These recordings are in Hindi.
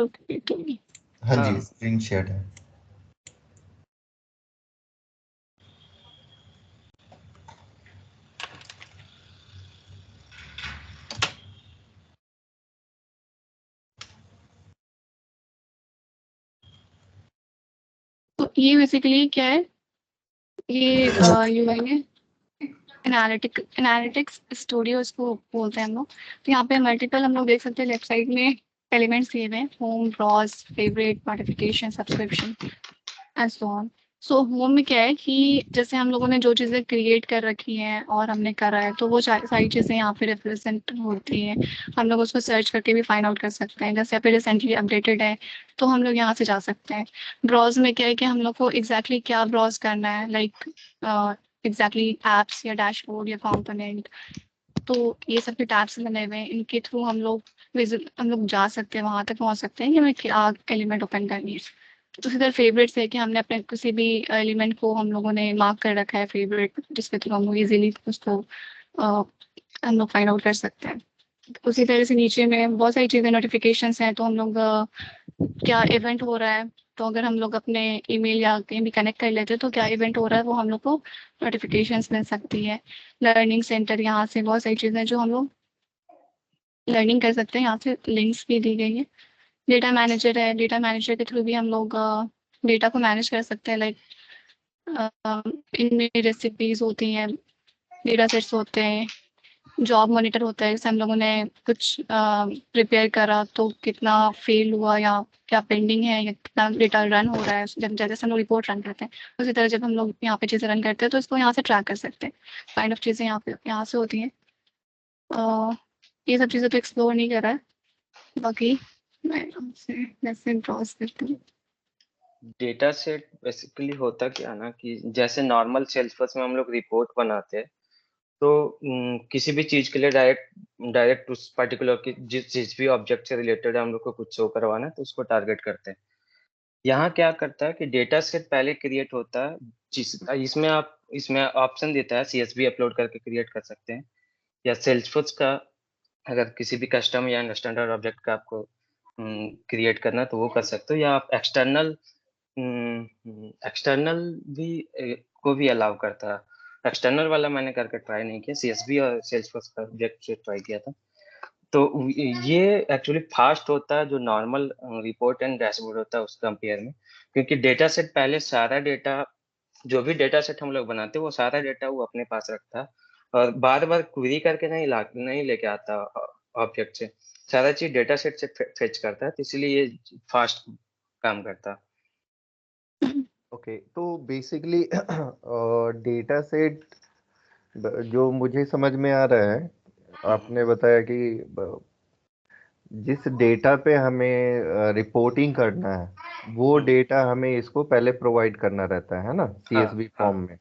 हाँ जी, हाँ स्क्रीन शेयर है। तो ये बेसिकली क्या है, ये यूआई है, एनालिटिक्स स्टूडियो इसको बोलते हैं हम लोग। तो यहाँ पे मल्टीपल हम लोग देख सकते हैं लेफ्ट साइड में एलिमेंट्स दिए हुए हैं, home, browse, favourite, notification, subscription and so on. So home में क्या है कि जैसे हम लोगों ने जो चीज़ें क्रिएट कर रखी हैं और हमने करा है, तो वो सारी चीज़ें यहाँ पे रिप्रेजेंट होती हैं। हम लोग उसको सर्च करके भी फाइंड आउट कर सकते हैं, जैसे अभी रिसेंटली अपडेटेड है तो हम लोग यहाँ से जा सकते हैं। ब्राउज में क्या है कि हम लोग को एग्जैक्टली क्या ब्राउज करना है, लाइक एग्जैक्टली एप्स या डैशबोर्ड या कंपोनेंट, तो ये सब के टैब्स बने हुए हैं, इनके थ्रू हम लोग जा सकते हैं, वहां तक पहुंच सकते हैं कि हमें क्या एलिमेंट ओपन करनी है। तो उसी तरह फेवरेट्स है कि हमने अपने किसी भी एलिमेंट को हम लोगों ने मार्क कर रखा है फेवरेट, जिसके थ्रू हम लोग इजीली उसको हम लोग फाइंड आउट कर सकते हैं। उसी तरह से नीचे में बहुत सारी चीज़ें नोटिफिकेशंस हैं, तो हम लोग क्या इवेंट हो रहा है, तो अगर हम लोग अपने ईमेल या कहीं भी कनेक्ट कर लेते हैं तो क्या इवेंट हो रहा है वो हम लोग को नोटिफिकेशंस मिल सकती है। लर्निंग सेंटर, यहाँ से बहुत सारी चीज़ें जो हम लोग लर्निंग कर सकते हैं, यहाँ से लिंक्स भी दी गई है। डेटा मैनेजर है, डेटा मैनेजर के थ्रू भी हम लोग डेटा को मैनेज कर सकते हैं, लाइक इनमें रेसिपीज होती हैं, डेटा सेट्स होते हैं, जॉब मॉनिटर होता है, जैसे हम लोगों ने कुछ प्रिपेयर करा तो कितना फेल हुआ या क्या पेंडिंग है या कितना डेटा रन हो रहा है, जब जैसे हम लोग रिपोर्ट रन करते हैं उसी तरह जब हम लोग यहाँ पे चीज़ें रन करते हैं तो इसको यहाँ से ट्रैक कर सकते हैं। काइंड ऑफ चीज़ें यहाँ से होती हैं। ये सब चीज़ें तो एक्सप्लोर नहीं करा है, बाकी मैं आपसे वैसे ब्राउज करती हूँ। डेटा सेट बेसिकली होता क्या ना कि जैसे नॉर्मल सेल्सफोर्स में हम लोग रिपोर्ट बनाते हैं, तो किसी भी चीज के लिए डायरेक्ट उस पर्टिकुलर की जिस भी ऑब्जेक्ट से रिलेटेड है हम लोग को कुछ शो करवाना है तो उसको टारगेट करते हैं। यहाँ क्या करता है कि डेटा सेट पहले क्रिएट होता है, इसमें ऑप्शन देता है सीएसवी अपलोड करके क्रिएट कर सकते हैं, या सेल्सफोर्स का अगर किसी भी कस्टम या स्टैंडर्ड ऑब्जेक्ट का आपको क्रिएट करना है तो वो कर सकते हो, या आप एक्सटर्नल भी को भी अलाउ करता है। एक्सटर्नल वाला मैंने करके ट्राई नहीं किया, सीएसवी और सेल्सफोर्स का ऑब्जेक्ट से ट्राई किया था। तो ये एक्चुअली फास्ट होता है जो नॉर्मल रिपोर्ट एंड डैशबोर्ड होता है उस कंपेयर में, क्योंकि डेटा सेट पहले सारा डेटा, जो भी डेटा सेट हम लोग बनाते हैं वो सारा डेटा वो अपने पास रखता है और बार बार क्वेरी करके नहीं लेके आता ऑब्जेक्ट से, सारा चीज डेटा सेट से फेच करता है, तो इसलिए ये फास्ट काम करता है। ओके, तो बेसिकली डेटा सेट जो मुझे समझ में आ रहा है, आपने बताया कि जिस डेटा पे हमें रिपोर्टिंग करना है वो डेटा हमें इसको पहले प्रोवाइड करना रहता है ना, हाँ सीएसवी हाँ। फॉर्म में,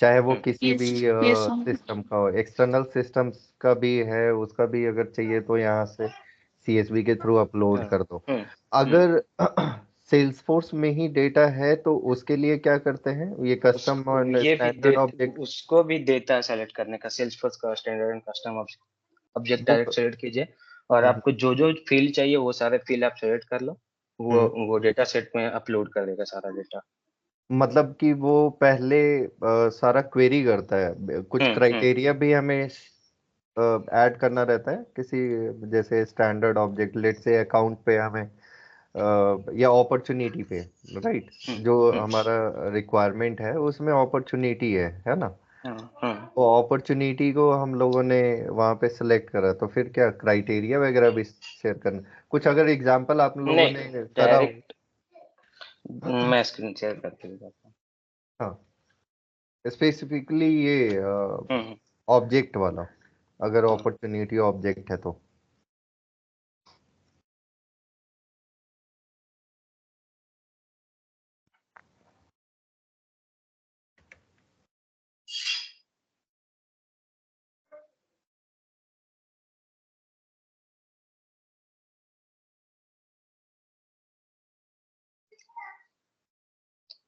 चाहे वो किसी यस, भी यस, सिस्टम का हो, एक्सटर्नल सिस्टम्स का भी है, उसका भी अगर चाहिए तो यहाँ से सीएसवी के थ्रू अपलोड हाँ, कर दो। हम्म। अगर सेल्सफोर्स में ही डेटा है तो उसके लिए क्या करते हैं, ये कस्टम उसको और ये भी स्टैंडर्ड ऑब्जेक्ट उसको भी देता है सेलेक्ट करने का, सेल्सफोर्स का स्टैंडर्ड एंड कस्टम ऑब्जेक्ट वो डायरेक्ट सेलेक्ट कीजिए और आपको जो जो फील्ड चाहिए वो सारे फील्ड आप सेलेक्ट कर लो, वो डेटा सेट में अपलोड कर देगा सारा डेटा। मतलब कि वो पहले सारा क्वेरी करता है, कुछ हम्म। क्राइटेरिया भी हमें ऐड करना रहता है किसी, जैसे स्टैंडर्ड ऑब्जेक्ट लेट से अकाउंट पे हमें या अपॉर्चुनिटी पे, राइट, जो हम्म। हमारा रिक्वायरमेंट है उसमें अपॉर्चुनिटी है ना, हाँ। वो अपॉर्चुनिटी को हम लोगों ने वहाँ पे सिलेक्ट करा, तो फिर क्या क्राइटेरिया वगैरह भी शेयर करना, कुछ अगर एग्जांपल आप लोगों नहीं, ने करा हो। डायरेक्ट मैं स्क्रीन शेयर करके दिखाता हाँ, स्पेसिफिकली ये हूँ। ऑब्जेक्ट वाला, अगर हाँ। अपॉर्चुनिटी ऑब्जेक्ट है तो।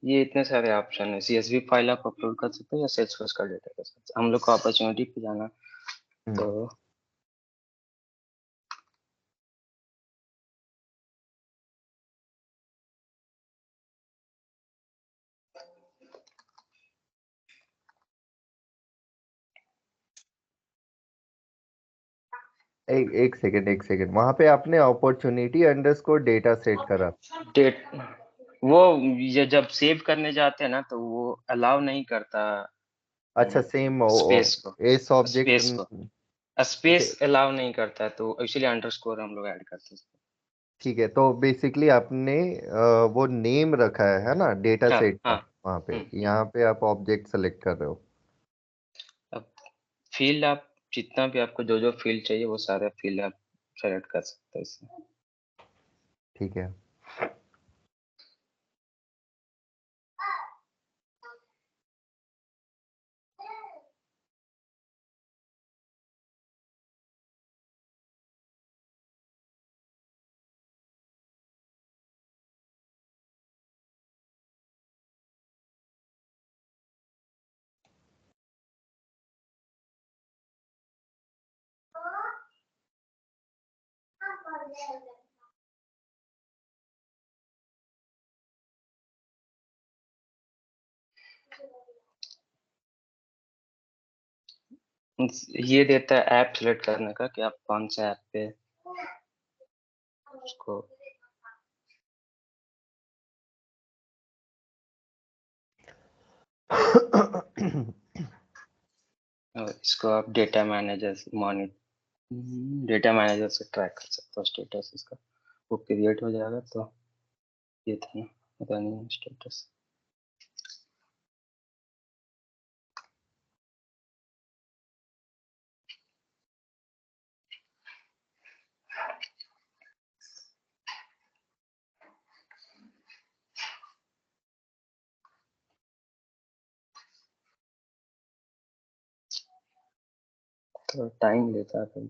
ये इतने सारे ऑप्शन है, सीएसवी फाइल आप अपलोड कर सकते हो या सेल्सफोर्स का डेटा कर सकते हो। हम लोग को अपॉर्चुनिटी पे जाना, तो एक सेकंड वहां पे आपने अपॉर्चुनिटी अंडरस्कोर डेटा सेट करा। डेट वो ये जब सेव करने जाते हैं ना तो वो अलाउ नहीं करता अच्छा सेम स्पेस को एस ऑब्जेक्ट। स्पेस को ओके स्पेस अलाउ नहीं करता है, तो इसीलिए अंडरस्कोर हम लोग ऐड करते हैं। ठीक है, तो बेसिकली आपने वो नेम रखा है ना डेटा हाँ सेट का। हाँ। वहां पे हम्म। यहाँ पे आप ऑब्जेक्ट सेलेक्ट कर रहे हो। अब फील्ड आप जितना भी आपको जो जो फील्ड चाहिए वो सारे फील्ड आप सेलेक्ट कर सकते हैं इसमें। ठीक है। ये देता है ऐप सेलेक्ट करने का कि आप कौन से ऐप पे उसको और इसको आप डेटा मैनेजर डेटा मैनेजर से ट्रैक कर सकते हो स्टेटस इसका। वो क्रिएट हो जाएगा तो ये था ना रनिंग स्टेटस। तो टाइम लेता है कभी।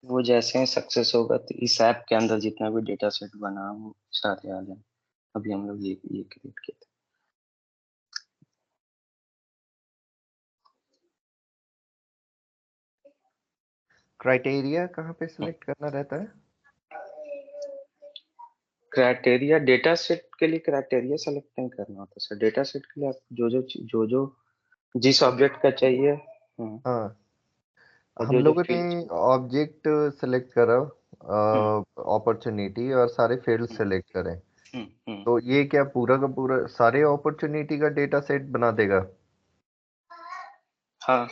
वो जैसे ही सक्सेस होगा तो इस ऐप के अंदर जितना भी डेटा सेट बना वो सारे आ जाए। अभी हम लोग ये क्रिएट किए थे। क्राइटेरिया कहाँ पे सिलेक्ट करना रहता है? क्राइटेरिया डेटा सेट के लिए क्राइटेरिया सेलेक्ट नहीं करना होता सर। डेटा सेट के लिए आप जो जिस ऑब्जेक्ट का चाहिए। हाँ और हम जो लोगों ने फील्ड चाहिए। ऑब्जेक्ट सेलेक्ट करा, हम्म अपॉर्चुनिटी और सारे फील्ड हम्म सेलेक्ट करें। हम्म। तो ये क्या पूरा का पूरा सारे अपॉर्चुनिटी का डेटा सेट बना देगा? हाँ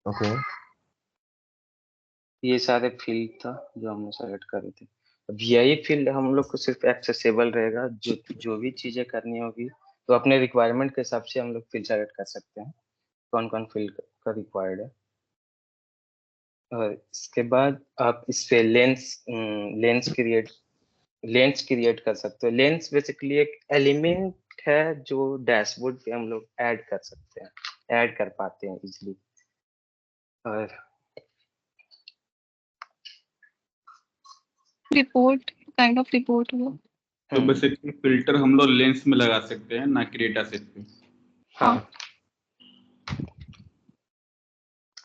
ओके ये सारे फील्ड था जो हमने सेलेक्ट करे थे। अब यही फील्ड हम लोग को सिर्फ एक्सेसिबल रहेगा। जो भी चीजें करनी होगी तो अपने रिक्वायरमेंट के हिसाब से हम लोग फील्ड सेलेक्ट कर सकते हैं कौन कौन फील्ड का रिक्वायर्ड है। और इसके बाद आप इस पे लेंस क्रिएट कर सकते हो। लेंस बेसिकली एक एलिमेंट है जो डैशबोर्ड पे हम लोग ऐड कर सकते हैं, ऐड कर पाते हैं इजिली। और रिपोर्ट काइंड ऑफ रिपोर्ट हुआ। तो बेसिकली फिल्टर हम लोग लेंस में लगा सकते हैं ना कि डेटा सेट पे। हाँ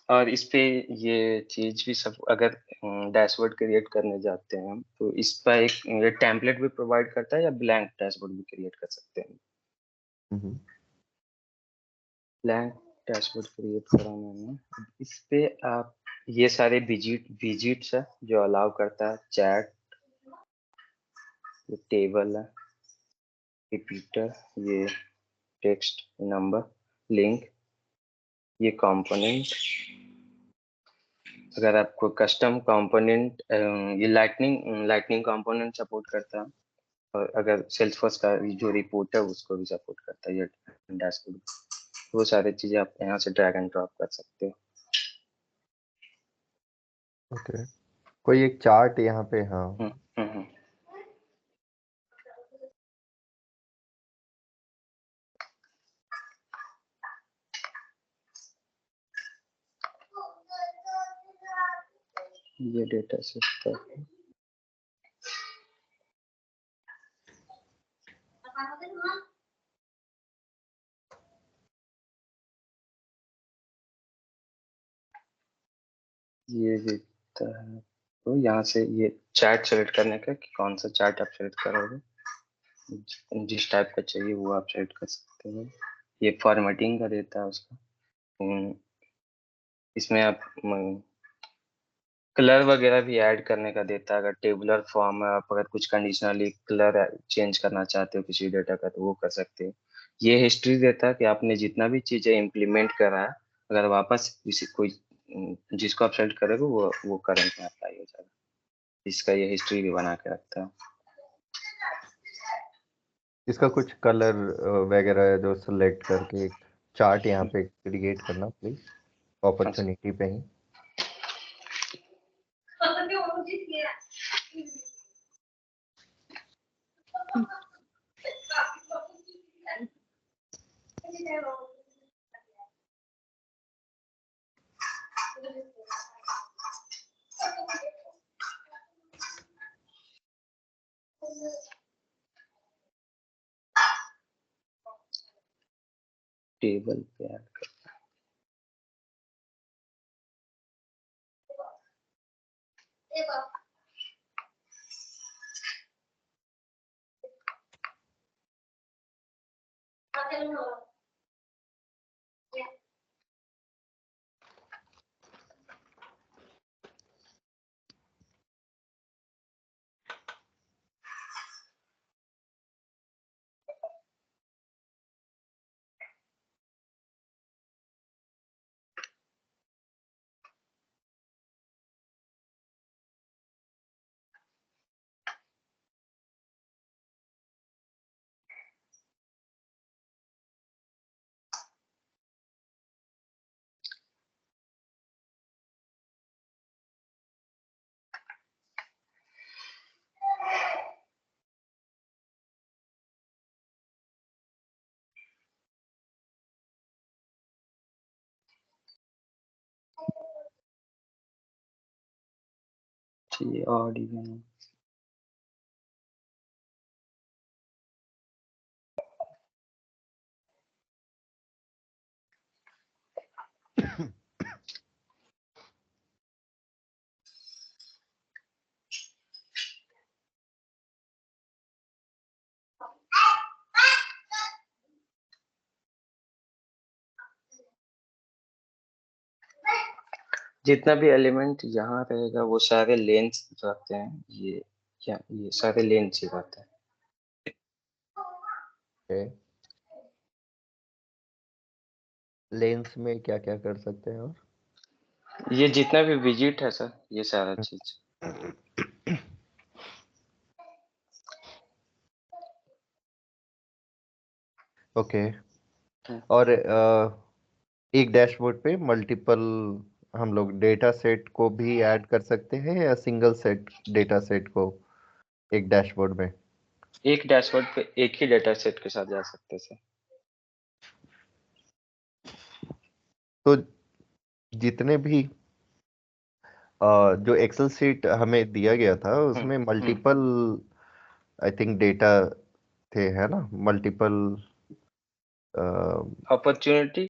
और इस पे ये चीज भी सब अगर डैशबोर्ड क्रिएट करने जाते हैं हम तो इस पर एक ये टेम्पलेट भी प्रोवाइड करता है या ब्लैंक डैशबोर्ड भी क्रिएट कर सकते हैं। हम्म। ब्लैंक डैशबोर्ड क्रिएट करा मैंने। इस पे आप ये सारे विजिट्स है जो अलाउ करता है। चैट, ये टेबल है, रिपीटर, ये टेक्स्ट, नंबर, लिंक, ये कंपोनेंट, अगर आपको कस्टम कंपोनेंट ये लाइटनिंग कंपोनेंट सपोर्ट करता है, और अगर सेल्सफोर्स का जो रिपोर्ट है उसको भी सपोर्ट करता है ये डैशबोर्ड, वो सारी चीजें आप यहाँ से ड्रैग एंड ड्रॉप कर सकते हो। ओके, कोई एक चार्ट यहाँ पे, हाँ हम्म, हम्म, हम्म। ये डेटा सेट का ये दिखता है। तो यहाँ से ये चार्ट सेलेक्ट करने का कि कौन सा चार्ट आप सेलेक्ट करोगे, जिस टाइप का चाहिए वो आप सेलेक्ट कर सकते हो। ये फॉर्मेटिंग का देता है उसका। इसमें आप कलर वगैरह भी ऐड करने का देता है। अगर टेबुलर फॉर्म में आप अगर कुछ कंडीशनली कलर चेंज करना चाहते हो किसी डेटा का तो वो कर सकते हो। ये हिस्ट्री देता है कि आपने जितना भी चीजें इम्प्लीमेंट करा है, अगर वापस किसी कोई जिसको आप सेलेक्ट करोगे वो करंट में अप्लाई हो जाएगा। इसका ये हिस्ट्री भी बना के रखता है। इसका कुछ कलर वगैरह जो सिलेक्ट करके एक चार्ट यहाँ पे क्रिएट करना प्लीज, अपॉर्चुनिटी पे ही। टेबल पे ऐड कर। चाहिए और डिजाइन। जितना भी एलिमेंट यहाँ रहेगा वो सारे लेंस रहते हैं। ये सारे लेंस ही रहते हैं। ओके, लेंस में क्या क्या कर सकते हैं और ये जितना भी विजिट है सर, ये सारा चीज। ओके। और एक डैशबोर्ड पे मल्टीपल हम लोग डेटा सेट को भी ऐड कर सकते हैं या सिंगल सेट डेटा सेट को एक डैशबोर्ड में? एक डैशबोर्ड पे एक ही डेटा सेट के साथ जा सकते हैं सर। तो जितने भी जो एक्सेल शीट हमें दिया गया था उसमें मल्टीपल आई थिंक डेटा थे, है ना, मल्टीपल अपॉर्चुनिटी